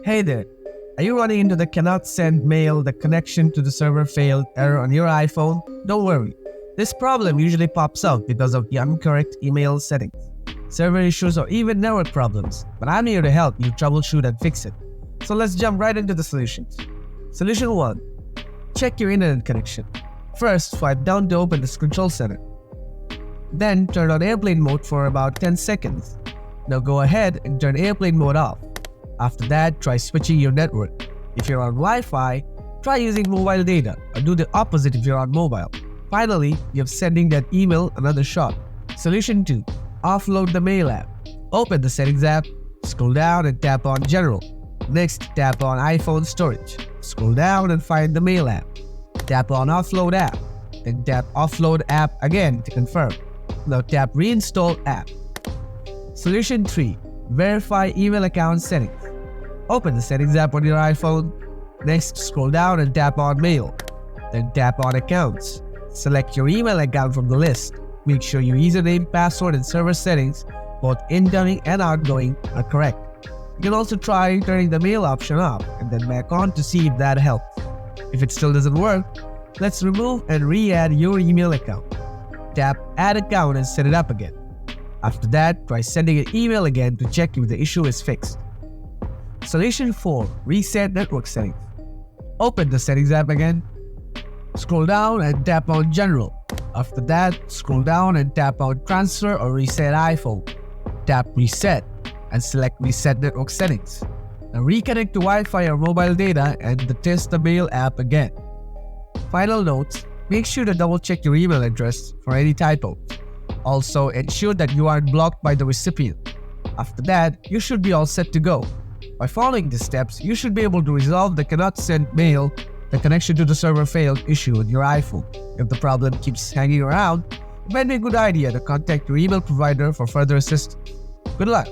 Hey there, are you running into the cannot send mail, the connection to the server failed error on your iPhone? Don't worry. This problem usually pops up because of the incorrect email settings, server issues, or even network problems. But I'm here to help you troubleshoot and fix it. So let's jump right into the solutions. Solution 1. Check your internet connection. First, swipe down to open the control center. Then turn on airplane mode for about 10 seconds. Now go ahead and turn airplane mode off. After that, try switching your network. If you're on Wi-Fi, try using mobile data, or do the opposite if you're on mobile. Finally, give sending that email another shot. Solution 2. Offload the Mail app. Open the Settings app, scroll down and tap on General. Next, tap on iPhone Storage. Scroll down and find the Mail app. Tap on Offload app. Then tap Offload app again to confirm. Now tap Reinstall app. Solution 3. Verify email account settings. Open the Settings app on your iPhone. Next, scroll down and tap on Mail. Then tap on Accounts. Select your email account from the list. Make sure your username, password, and server settings, both incoming and outgoing, are correct. You can also try turning the mail option off and then back on to see if that helps. If it still doesn't work, let's remove and re-add your email account. Tap Add Account and set it up again. After that, try sending an email again to check if the issue is fixed. Solution 4. Reset network settings. Open the Settings app again. Scroll down and tap on General. After that, scroll down and tap on Transfer or Reset iPhone. Tap Reset and select Reset network settings. Now reconnect to Wi-Fi or mobile data and test the Mail app again. Final notes: make sure to double check your email address for any typos. Also, ensure that you aren't blocked by the recipient. After that, you should be all set to go. By following these steps, you should be able to resolve the cannot send mail, the connection to the server failed issue on your iPhone. If the problem keeps hanging around, it might be a good idea to contact your email provider for further assistance. Good luck!